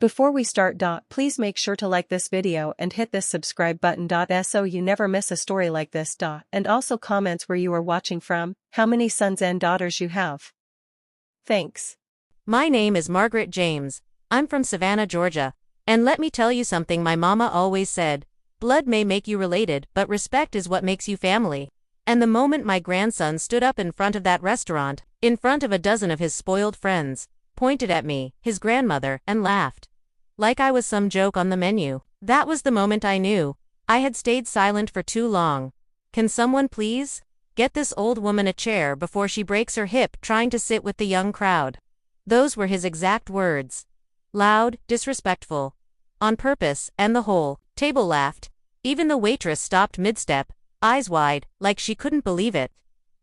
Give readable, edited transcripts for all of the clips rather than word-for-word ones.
Before we start, please make sure to like this video and hit this subscribe button, so you never miss a story like this. And also comments where you are watching from, how many sons and daughters you have. Thanks. My name is Margaret James. I'm from Savannah, Georgia. And let me tell you something my mama always said. Blood may make you related, but respect is what makes you family. And the moment my grandson stood up in front of that restaurant, in front of a dozen of his spoiled friends, pointed at me, his grandmother, and laughed. Like I was some joke on the menu. That was the moment I knew. I had stayed silent for too long. Can someone please get this old woman a chair before she breaks her hip trying to sit with the young crowd? Those were his exact words. Loud, disrespectful. On purpose, and the whole table laughed. Even the waitress stopped mid-step, eyes wide, like she couldn't believe it.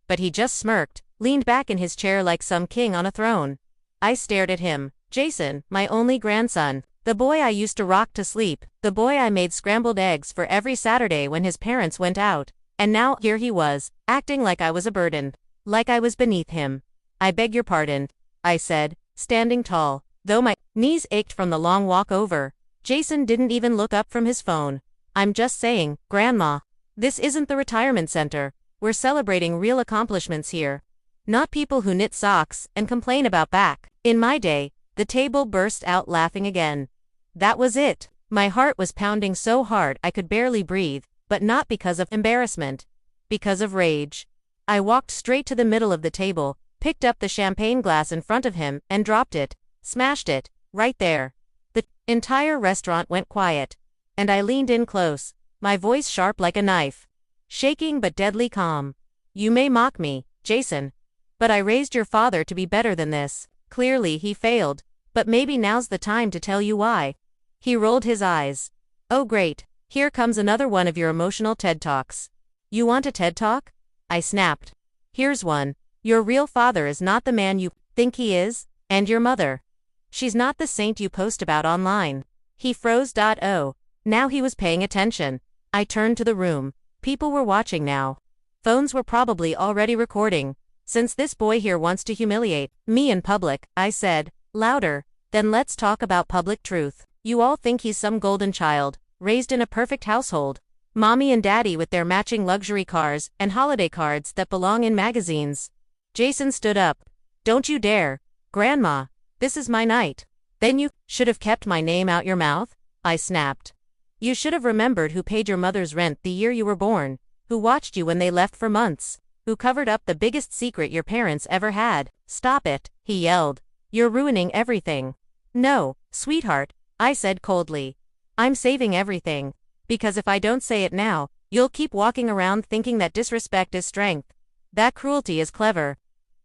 But he just smirked, leaned back in his chair like some king on a throne. I stared at him. Jason, my only grandson. The boy I used to rock to sleep, the boy I made scrambled eggs for every Saturday when his parents went out, and now here he was, acting like I was a burden, like I was beneath him. I beg your pardon, I said, standing tall, though my knees ached from the long walk over. Jason didn't even look up from his phone. I'm just saying, Grandma, this isn't the retirement center. We're celebrating real accomplishments here. Not people who knit socks and complain about back. In my day, the table burst out laughing again. That was it. My heart was pounding so hard I could barely breathe, but not because of embarrassment. Because of rage. I walked straight to the middle of the table, picked up the champagne glass in front of him, and dropped it. Smashed it. Right there. The entire restaurant went quiet. And I leaned in close, my voice sharp like a knife. Shaking but deadly calm. You may mock me, Jason. But I raised your father to be better than this. Clearly he failed, but maybe now's the time to tell you why. He rolled his eyes. Oh great, here comes another one of your emotional TED Talks. You want a TED Talk? I snapped. Here's one. Your real father is not the man you think he is, and your mother. She's not the saint you post about online. He froze. Oh, now he was paying attention. I turned to the room. People were watching now. Phones were probably already recording. Since this boy here wants to humiliate me in public, I said, louder, then let's talk about public truth. You all think he's some golden child, raised in a perfect household. Mommy and daddy with their matching luxury cars and holiday cards that belong in magazines. Jason stood up. Don't you dare. Grandma, this is my night. Then you should have kept my name out your mouth, I snapped. You should have remembered who paid your mother's rent the year you were born, who watched you when they left for months. Who covered up the biggest secret your parents ever had. Stop it, he yelled. You're ruining everything. No, sweetheart, I said coldly. I'm saving everything. Because if I don't say it now, you'll keep walking around thinking that disrespect is strength. That cruelty is clever.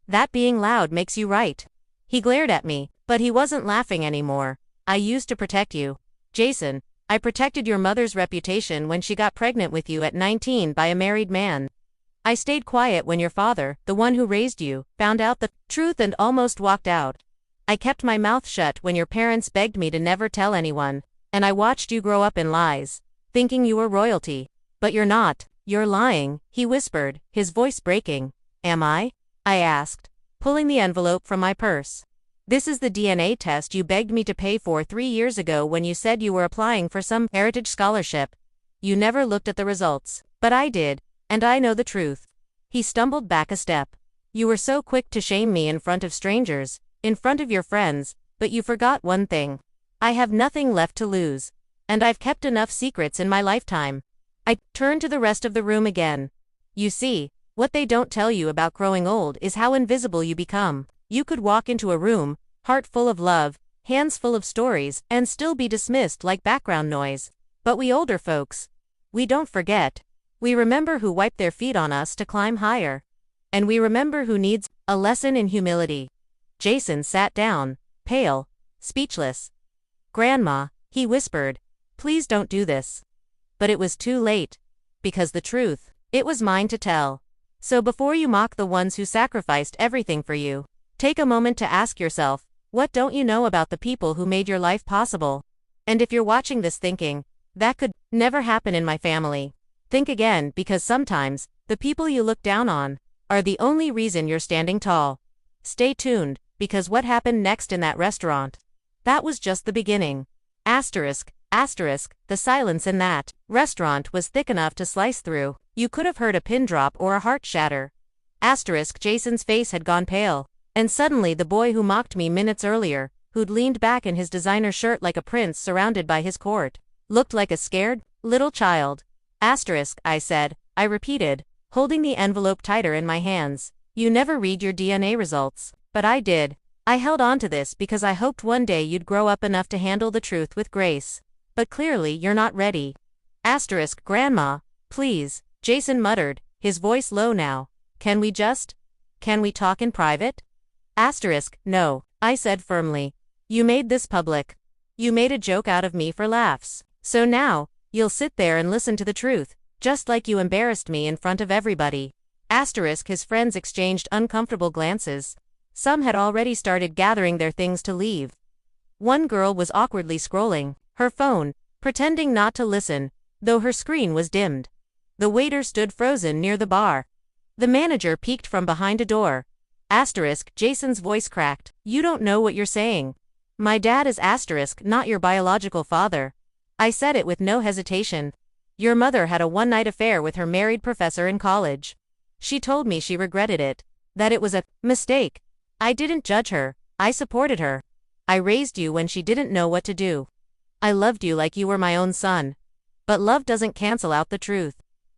That being loud makes you right. He glared at me, but he wasn't laughing anymore. I used to protect you. Jason, I protected your mother's reputation when she got pregnant with you at 19 by a married man. I stayed quiet when your father, the one who raised you, found out the truth and almost walked out. I kept my mouth shut when your parents begged me to never tell anyone, and I watched you grow up in lies, thinking you were royalty. But you're not, you're lying, he whispered, his voice breaking. Am I? I asked, pulling the envelope from my purse. This is the DNA test you begged me to pay for 3 years ago when you said you were applying for some heritage scholarship. You never looked at the results, but I did. And I know the truth. He stumbled back a step. You were so quick to shame me in front of strangers, in front of your friends, but you forgot one thing. I have nothing left to lose. And I've kept enough secrets in my lifetime. I turned to the rest of the room again. You see, what they don't tell you about growing old is how invisible you become. You could walk into a room, heart full of love, hands full of stories, and still be dismissed like background noise. But we older folks, we don't forget. We remember who wiped their feet on us to climb higher. And we remember who needs a lesson in humility. Jason sat down, pale, speechless. Grandma, he whispered, please don't do this. But it was too late. Because the truth, it was mine to tell. So before you mock the ones who sacrificed everything for you, take a moment to ask yourself, what don't you know about the people who made your life possible? And if you're watching this thinking, that could never happen in my family. Think again, because sometimes, the people you look down on are the only reason you're standing tall. Stay tuned, because what happened next in that restaurant That was just the beginning. Asterisk, the silence in that restaurant was thick enough to slice through. You could have heard a pin drop or a heart shatter. Asterisk, Jason's face had gone pale. And suddenly the boy who mocked me minutes earlier, who'd leaned back in his designer shirt like a prince surrounded by his court, looked like a scared, little child. Asterisk, I said, I repeated, holding the envelope tighter in my hands. You never read your DNA results, but I did. I held on to this because I hoped one day you'd grow up enough to handle the truth with grace. But clearly you're not ready. Asterisk, Grandma, please, Jason muttered, his voice low now. Can we talk in private? Asterisk, no, I said firmly. You made this public. You made a joke out of me for laughs. So now, you'll sit there and listen to the truth, just like you embarrassed me in front of everybody. Asterisk, his friends exchanged uncomfortable glances. Some had already started gathering their things to leave. One girl was awkwardly scrolling her phone, pretending not to listen, though her screen was dimmed. The waiter stood frozen near the bar. The manager peeked from behind a door. Asterisk, Jason's voice cracked. You don't know what you're saying. My dad is asterisk, not your biological father. I said it with no hesitation. Your mother had a one-night affair with her married professor in college. She told me she regretted it, that it was a mistake. I didn't judge her, I supported her. I raised you when she didn't know what to do. I loved you like you were my own son. But love doesn't cancel out the truth.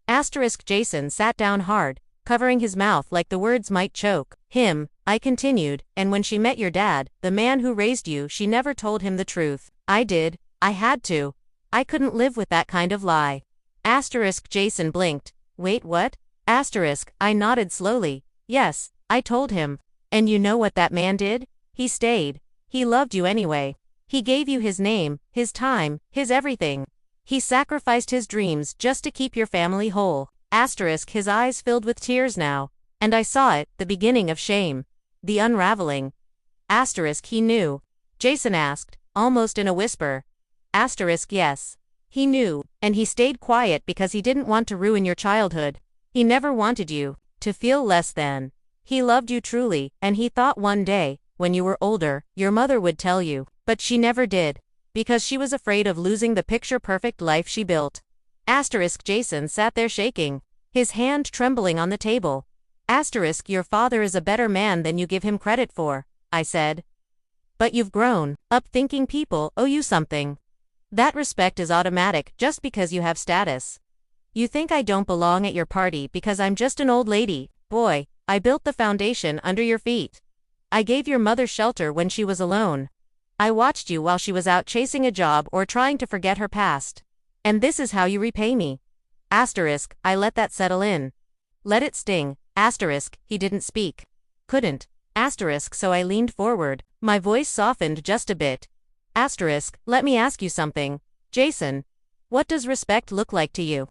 Asterisk, Jason sat down hard, covering his mouth like the words might choke him. I continued, and when she met your dad, the man who raised you, she never told him the truth. I did. I had to. I couldn't live with that kind of lie. Asterisk, Jason blinked. Wait, what? Asterisk, I nodded slowly. Yes, I told him. And you know what that man did? He stayed. He loved you anyway. He gave you his name, his time, his everything. He sacrificed his dreams just to keep your family whole. Asterisk, his eyes filled with tears now. And I saw it, the beginning of shame. The unraveling. Asterisk, he knew. Jason asked, almost in a whisper. Asterisk, yes. He knew, and he stayed quiet because he didn't want to ruin your childhood. He never wanted you to feel less than. He loved you truly, and he thought one day, when you were older, your mother would tell you, but she never did, because she was afraid of losing the picture-perfect life she built. Asterisk, Jason sat there shaking, his hand trembling on the table. Asterisk, your father is a better man than you give him credit for, I said. But you've grown up thinking people owe you something. That respect is automatic just because you have status. You think I don't belong at your party because I'm just an old lady. Boy, I built the foundation under your feet. I gave your mother shelter when she was alone. I watched you while she was out chasing a job or trying to forget her past. And this is how you repay me. Asterisk, I let that settle in. Let it sting. Asterisk, he didn't speak. Couldn't. Asterisk, so I leaned forward. My voice softened just a bit. Asterisk, let me ask you something. Jason, what does respect look like to you?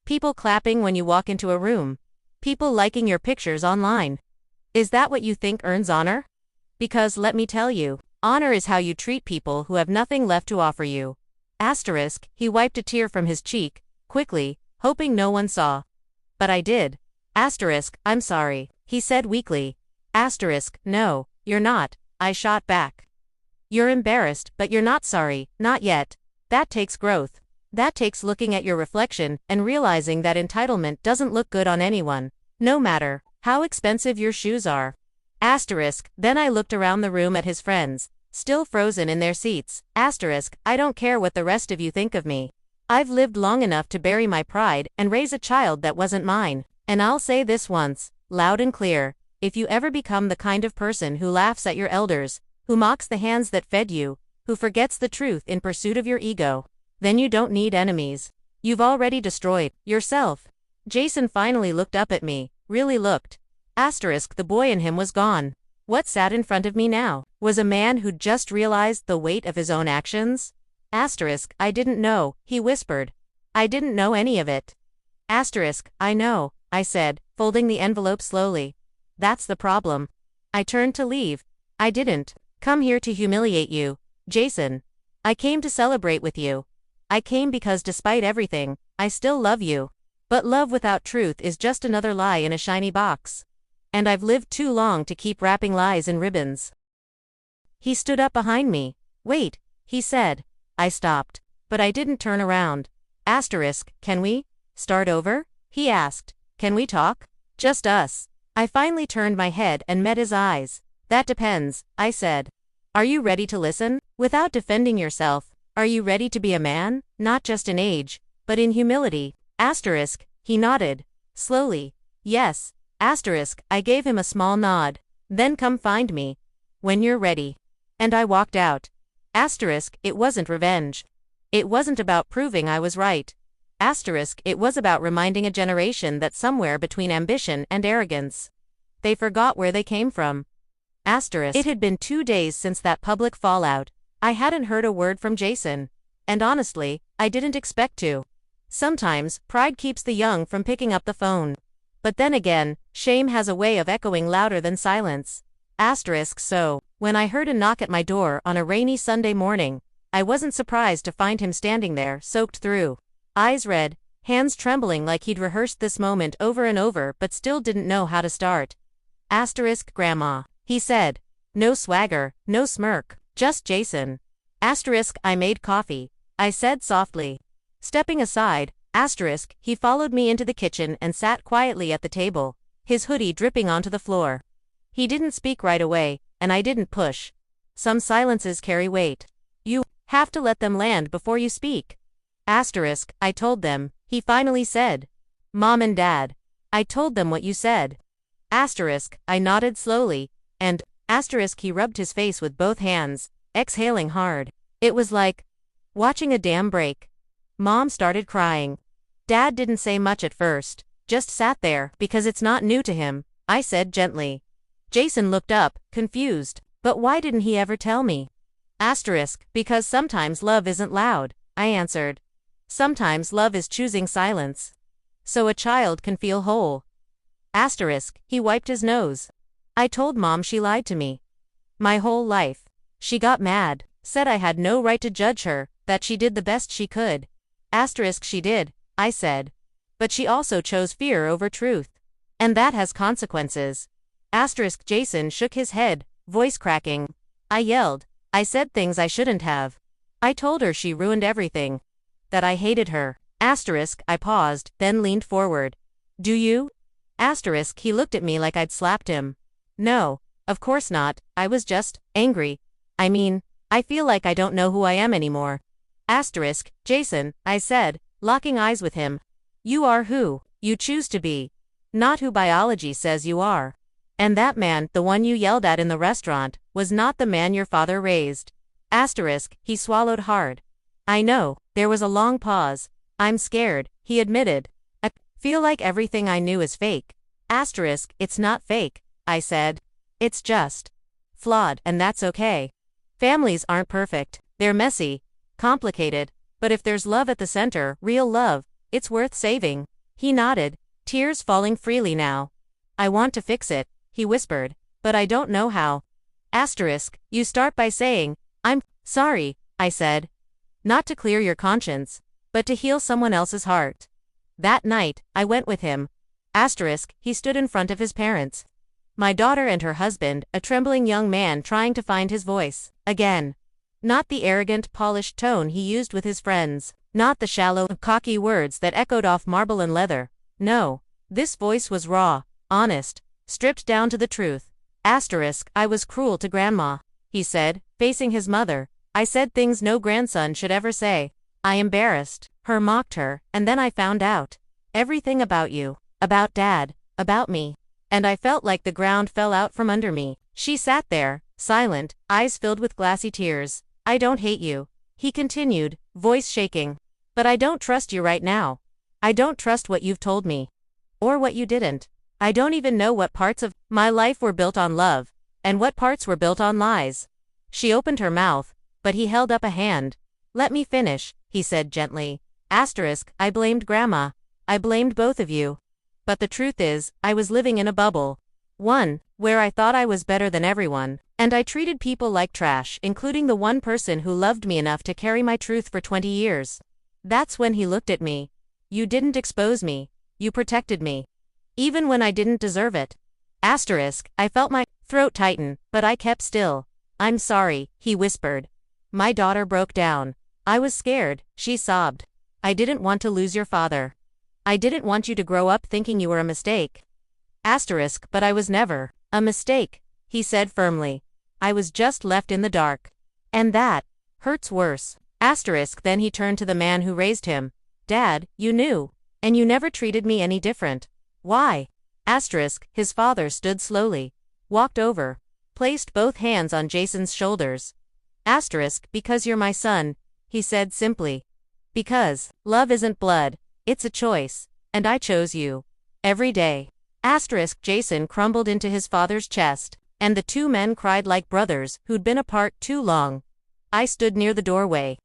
People clapping when you walk into a room. People liking your pictures online. Is that what you think earns honor? Because let me tell you, honor is how you treat people who have nothing left to offer you. Asterisk, he wiped a tear from his cheek, quickly, hoping no one saw. But I did. Asterisk, I'm sorry, he said weakly. Asterisk, no, you're not, I shot back. You're embarrassed, but you're not sorry, not yet. That takes growth. That takes looking at your reflection and realizing that entitlement doesn't look good on anyone, no matter how expensive your shoes are. Asterisk, then I looked around the room at his friends, still frozen in their seats. Asterisk, I don't care what the rest of you think of me. I've lived long enough to bury my pride and raise a child that wasn't mine. And I'll say this once, loud and clear, if you ever become the kind of person who laughs at your elders, who mocks the hands that fed you, who forgets the truth in pursuit of your ego, then you don't need enemies. You've already destroyed yourself. Jason finally looked up at me, really looked. Asterisk, the boy in him was gone. What sat in front of me now was a man who'd just realized the weight of his own actions. Asterisk, I didn't know, he whispered. I didn't know any of it. Asterisk, I know, I said, folding the envelope slowly. That's the problem. I turned to leave. I didn't come here to humiliate you, Jason. I came to celebrate with you. I came because despite everything, I still love you. But love without truth is just another lie in a shiny box. And I've lived too long to keep wrapping lies in ribbons. He stood up behind me. Wait, he said. I stopped. But I didn't turn around. Can we start over? He asked. Can we talk? Just us. I finally turned my head and met his eyes. That depends, I said. Are you ready to listen? Without defending yourself, are you ready to be a man? Not just in age, but in humility. He nodded. Slowly. Yes. I gave him a small nod. Then come find me. When you're ready. And I walked out. It wasn't revenge. It wasn't about proving I was right. It was about reminding a generation that somewhere between ambition and arrogance, they forgot where they came from. It had been 2 days since that public fallout. I hadn't heard a word from Jason. And honestly, I didn't expect to. Sometimes, pride keeps the young from picking up the phone. But then again, shame has a way of echoing louder than silence. So, when I heard a knock at my door on a rainy Sunday morning, I wasn't surprised to find him standing there, soaked through. Eyes red, hands trembling like he'd rehearsed this moment over and over but still didn't know how to start. Grandma, he said. No swagger, no smirk, just Jason. I made coffee, I said softly. Stepping aside, he followed me into the kitchen and sat quietly at the table, his hoodie dripping onto the floor. He didn't speak right away, and I didn't push. Some silences carry weight. You have to let them land before you speak. I told them, he finally said. Mom and Dad. I told them what you said. I nodded slowly, and he rubbed his face with both hands, exhaling hard. It was like watching a dam break. Mom started crying. Dad didn't say much at first, just sat there, because it's not new to him, I said gently. Jason looked up, confused. But why didn't he ever tell me? Because sometimes love isn't loud, I answered. Sometimes love is choosing silence. So a child can feel whole. He wiped his nose. I told Mom she lied to me. My whole life. She got mad, said I had no right to judge her, that she did the best she could. She did, I said. But she also chose fear over truth. And that has consequences. Jason shook his head, voice cracking. I yelled. I said things I shouldn't have. I told her she ruined everything. That I hated her. I paused, then leaned forward. Do you? He looked at me like I'd slapped him. No, of course not, I was just angry. I feel like I don't know who I am anymore. Jason, I said, locking eyes with him. You are who you choose to be. Not who biology says you are. And that man, the one you yelled at in the restaurant, was not the man your father raised. He swallowed hard. I know, there was a long pause. I'm scared, he admitted. I feel like everything I knew is fake. It's not fake, I said. It's just flawed, and that's okay. Families aren't perfect. They're messy, complicated, but if there's love at the center, real love, it's worth saving. He nodded, tears falling freely now. I want to fix it, he whispered, but I don't know how. You start by saying, I'm sorry, I said. Not to clear your conscience, but to heal someone else's heart. That night, I went with him. He stood in front of his parents. My daughter and her husband, a trembling young man trying to find his voice, again. Not the arrogant, polished tone he used with his friends, not the shallow, cocky words that echoed off marble and leather. No, this voice was raw, honest, stripped down to the truth. I was cruel to Grandma, he said, facing his mother. I said things no grandson should ever say. I embarrassed her, mocked her, and then I found out everything about you, about Dad, about me. And I felt like the ground fell out from under me. She sat there, silent, eyes filled with glassy tears. I don't hate you, he continued, voice shaking. But I don't trust you right now. I don't trust what you've told me. Or what you didn't. I don't even know what parts of my life were built on love, and what parts were built on lies. She opened her mouth, but he held up a hand. Let me finish, he said gently. I blamed Grandma. I blamed both of you. But the truth is, I was living in a bubble. One, where I thought I was better than everyone, and I treated people like trash, including the one person who loved me enough to carry my truth for 20 years. That's when he looked at me. You didn't expose me. You protected me. Even when I didn't deserve it. I felt my throat tighten, but I kept still. I'm sorry, he whispered. My daughter broke down. I was scared, she sobbed. I didn't want to lose your father. I didn't want you to grow up thinking you were a mistake. Asterisk, but I was never a mistake, he said firmly. I was just left in the dark. And that hurts worse. Asterisk, then he turned to the man who raised him. Dad, you knew. And you never treated me any different. Why? Asterisk, his father stood slowly, walked over, placed both hands on Jason's shoulders. Asterisk, because you're my son, he said simply. Because love isn't blood, it's a choice, and I chose you. Every day. Asterisk, Jason crumbled into his father's chest, and the two men cried like brothers who'd been apart too long. I stood near the doorway,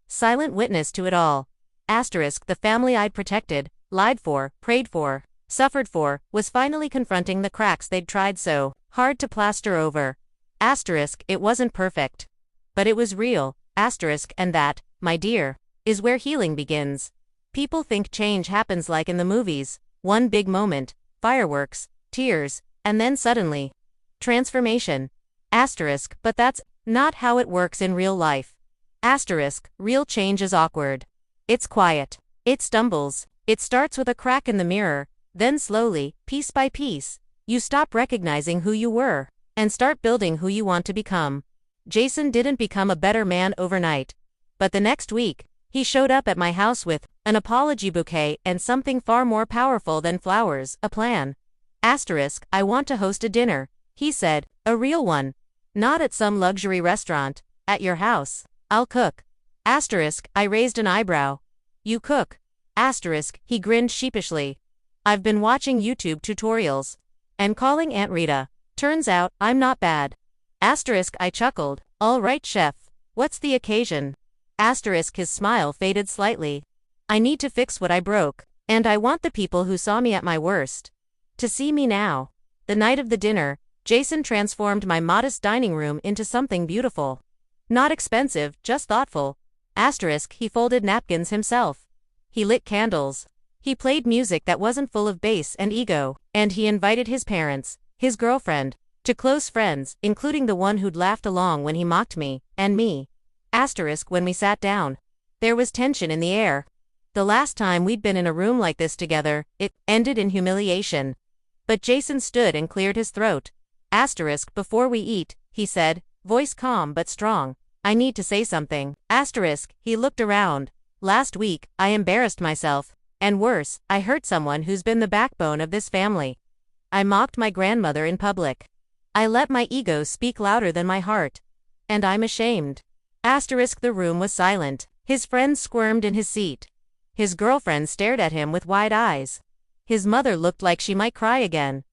silent witness to it all. Asterisk, the family I'd protected, lied for, prayed for, suffered for, was finally confronting the cracks they'd tried so hard to plaster over. Asterisk, it wasn't perfect. But it was real. Asterisk, and that, my dear, is where healing begins. People think change happens like in the movies, one big moment, fireworks, tears, and then suddenly, transformation. Asterisk, but that's not how it works in real life. Asterisk, real change is awkward. It's quiet. It stumbles. It starts with a crack in the mirror, then slowly, piece by piece, you stop recognizing who you were, and start building who you want to become. Jason didn't become a better man overnight. But the next week, he showed up at my house with an apology bouquet and something far more powerful than flowers, a plan. Asterisk, I want to host a dinner, he said, a real one. Not at some luxury restaurant, at your house. I'll cook. Asterisk, I raised an eyebrow. You cook? Asterisk, he grinned sheepishly. I've been watching YouTube tutorials. And calling Aunt Rita. Turns out, I'm not bad. Asterisk, I chuckled. All right, chef. What's the occasion? Asterisk, his smile faded slightly. I need to fix what I broke. And I want the people who saw me at my worst to see me now. The night of the dinner, Jason transformed my modest dining room into something beautiful. Not expensive, just thoughtful. Asterisk, he folded napkins himself. He lit candles. He played music that wasn't full of bass and ego, and he invited his parents, his girlfriend, to close friends, including the one who'd laughed along when he mocked me, and me. Asterisk, when we sat down, there was tension in the air. The last time we'd been in a room like this together, it ended in humiliation. But Jason stood and cleared his throat. Asterisk, before we eat, he said, voice calm but strong, I need to say something. Asterisk, he looked around. Last week, I embarrassed myself. And worse, I hurt someone who's been the backbone of this family. I mocked my grandmother in public. I let my ego speak louder than my heart. And I'm ashamed. Asterisk, the room was silent. His friend squirmed in his seat. His girlfriend stared at him with wide eyes. His mother looked like she might cry again.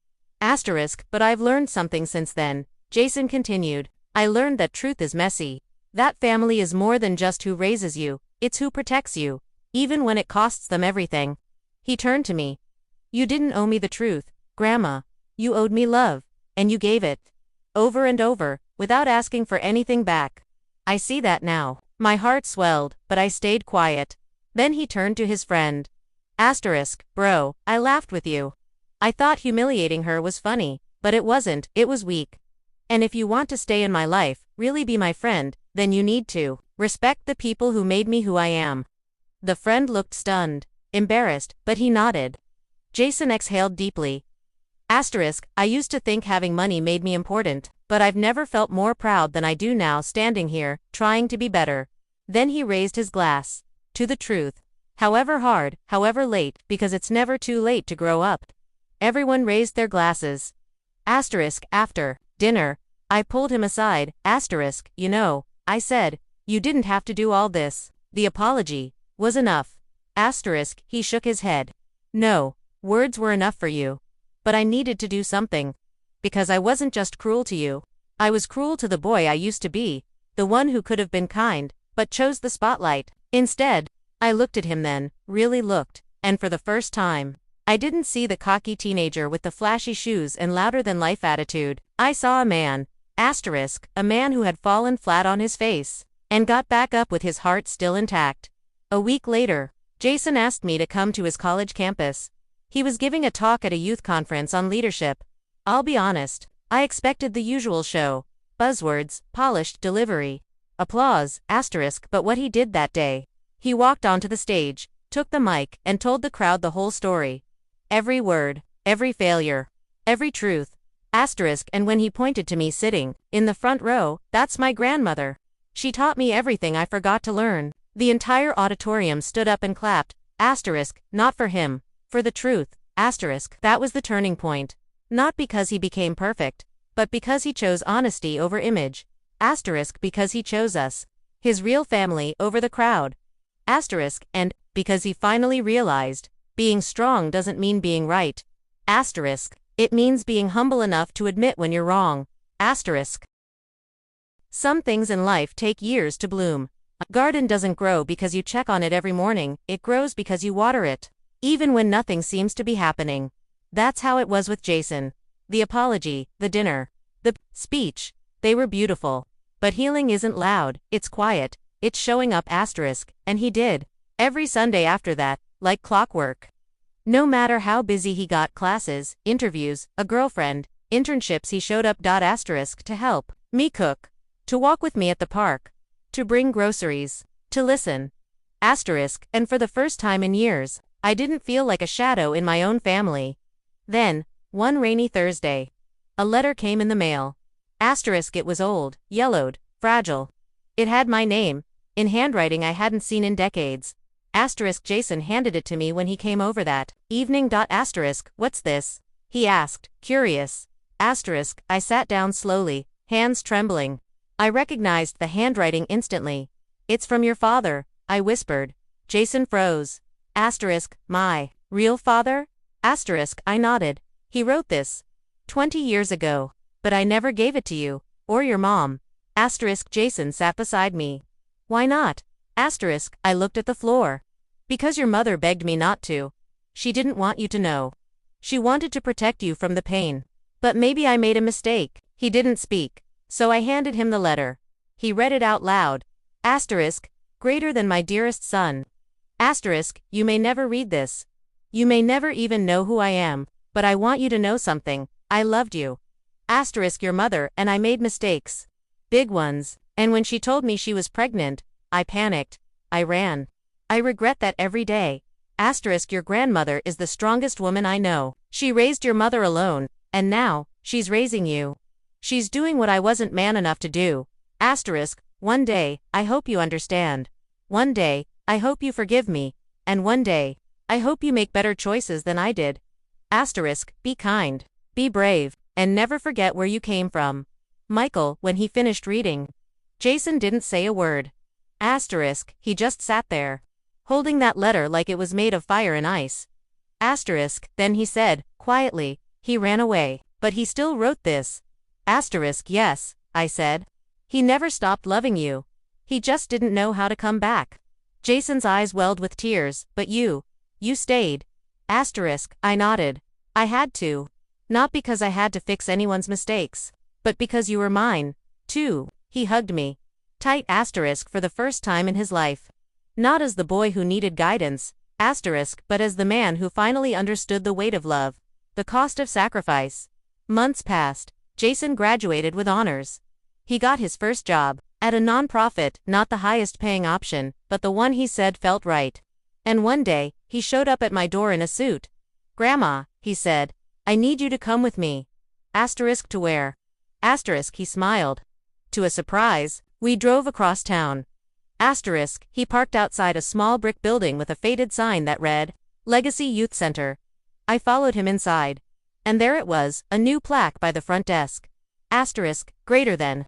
Asterisk, but I've learned something since then, Jason continued. I learned that truth is messy. That family is more than just who raises you, it's who protects you, even when it costs them everything. He turned to me. You didn't owe me the truth, Grandma. You owed me love, and you gave it. Over and over, without asking for anything back. I see that now. My heart swelled, but I stayed quiet. Then he turned to his friend. Asterisk, bro, I laughed with you. I thought humiliating her was funny, but it wasn't, it was weak. And if you want to stay in my life, really be my friend, then you need to respect the people who made me who I am. The friend looked stunned, embarrassed, but he nodded. Jason exhaled deeply. Asterisk, I used to think having money made me important, but I've never felt more proud than I do now standing here, trying to be better. Then he raised his glass. To the truth. However hard, however late, because it's never too late to grow up. Everyone raised their glasses. Asterisk, after dinner, I pulled him aside. Asterisk, you know, I said, you didn't have to do all this. The apology was enough. Asterisk, he shook his head. No, words were enough for you. But I needed to do something. Because I wasn't just cruel to you. I was cruel to the boy I used to be, the one who could have been kind, but chose the spotlight. Instead, I looked at him then, really looked, and for the first time, I didn't see the cocky teenager with the flashy shoes and louder-than-life attitude. I saw a man. Asterisk, a man who had fallen flat on his face, and got back up with his heart still intact. A week later, Jason asked me to come to his college campus. He was giving a talk at a youth conference on leadership. I'll be honest, I expected the usual show. Buzzwords, polished delivery. applause, asterisk, but what he did that day. He walked onto the stage, took the mic, and told the crowd the whole story. Every word, every failure, every truth, asterisk, and when he pointed to me sitting in the front row, that's my grandmother. She taught me everything I forgot to learn. The entire auditorium stood up and clapped, asterisk, not for him, for the truth, asterisk. That was the turning point. Not because he became perfect, but because he chose honesty over image, asterisk, because he chose us, his real family, over the crowd, asterisk, and because he finally realized, being strong doesn't mean being right, asterisk, it means being humble enough to admit when you're wrong, asterisk. Some things in life take years to bloom. A garden doesn't grow because you check on it every morning, it grows because you water it, even when nothing seems to be happening. That's how it was with Jason. The apology, the dinner, the speech, they were beautiful. But healing isn't loud, it's quiet, it's showing up, asterisk, and he did. Every Sunday after that, like clockwork. No matter how busy he got, classes, interviews, a girlfriend, internships, he showed up, asterisk, to help me cook, to walk with me at the park, to bring groceries, to listen, asterisk, and for the first time in years, I didn't feel like a shadow in my own family. Then, one rainy Thursday, a letter came in the mail. Asterisk, it was old, yellowed, fragile. It had my name, in handwriting I hadn't seen in decades. Asterisk, Jason handed it to me when he came over that evening. Asterisk, what's this? He asked, curious. Asterisk, I sat down slowly, hands trembling. I recognized the handwriting instantly. It's from your father, I whispered. Jason froze. Asterisk, my real father? Asterisk, I nodded. He wrote this 20 years ago, but I never gave it to you, or your mom. Asterisk, Jason sat beside me. Why not? Asterisk, I looked at the floor. Because your mother begged me not to. She didn't want you to know. She wanted to protect you from the pain. But maybe I made a mistake. He didn't speak. So I handed him the letter. He read it out loud. Asterisk, greater than my dearest son. Asterisk, you may never read this. You may never even know who I am, but I want you to know something. I loved you. Asterisk, your mother and I made mistakes. Big ones. And when she told me she was pregnant, I panicked. I ran. I regret that every day. Asterisk, your grandmother is the strongest woman I know. She raised your mother alone, and now, she's raising you. She's doing what I wasn't man enough to do. Asterisk, one day, I hope you understand. One day, I hope you forgive me. And one day, I hope you make better choices than I did. Asterisk, be kind. Be brave, and never forget where you came from. Michael. When he finished reading, Jason didn't say a word. Asterisk, he just sat there, holding that letter like it was made of fire and ice. Asterisk, then he said, quietly, he ran away, but he still wrote this. Asterisk, yes, I said. He never stopped loving you. He just didn't know how to come back. Jason's eyes welled with tears, but you stayed. Asterisk, I nodded. I had to. Not because I had to fix anyone's mistakes, but because you were mine, too. He hugged me tight, asterisk, for the first time in his life. Not as the boy who needed guidance, asterisk, but as the man who finally understood the weight of love, the cost of sacrifice. Months passed. Jason graduated with honors. He got his first job, at a non-profit, not the highest paying option, but the one he said felt right. And one day, he showed up at my door in a suit. Grandma, he said, I need you to come with me. Asterisk, to where? Asterisk, he smiled. To a surprise. We drove across town. Asterisk, he parked outside a small brick building with a faded sign that read, Legacy Youth Center. I followed him inside. And there it was, a new plaque by the front desk. Asterisk, greater than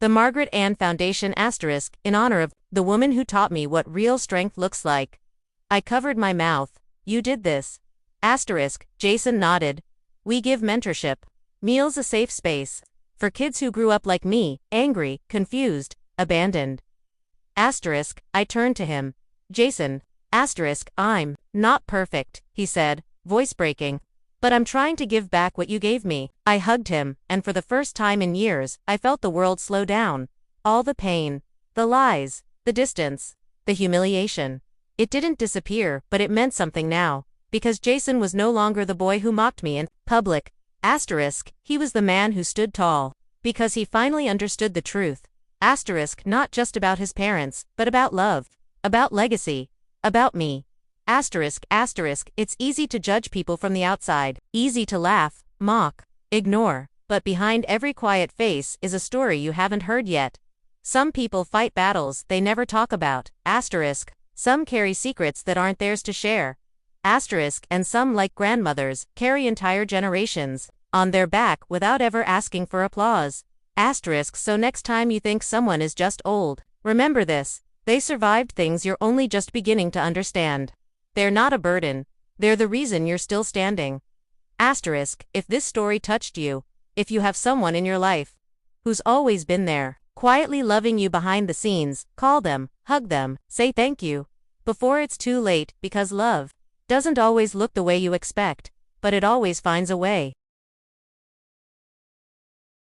the Margaret Ann Foundation, asterisk, in honor of the woman who taught me what real strength looks like. I covered my mouth. You did this. Asterisk, Jason nodded. We give mentorship. Meals, a safe space. For kids who grew up like me, angry, confused, abandoned. Asterisk, I turned to him. Jason, asterisk, I'm not perfect, he said, voice breaking. But I'm trying to give back what you gave me. I hugged him, and for the first time in years, I felt the world slow down. All the pain, the lies, the distance, the humiliation. It didn't disappear, but it meant something now. Because Jason was no longer the boy who mocked me in public. Asterisk, he was the man who stood tall. Because he finally understood the truth. Asterisk, not just about his parents, but about love, about legacy, about me. Asterisk, it's easy to judge people from the outside, easy to laugh, mock, ignore, but behind every quiet face is a story you haven't heard yet. Some people fight battles they never talk about. Asterisk, some carry secrets that aren't theirs to share. Asterisk, and some, like grandmothers, carry entire generations on their back without ever asking for applause. Asterisk, so next time you think someone is just old, remember this: they survived things you're only just beginning to understand. They're not a burden, they're the reason you're still standing. Asterisk, if this story touched you, if you have someone in your life who's always been there, quietly loving you behind the scenes, call them, hug them, say thank you before it's too late, because love doesn't always look the way you expect, but it always finds a way.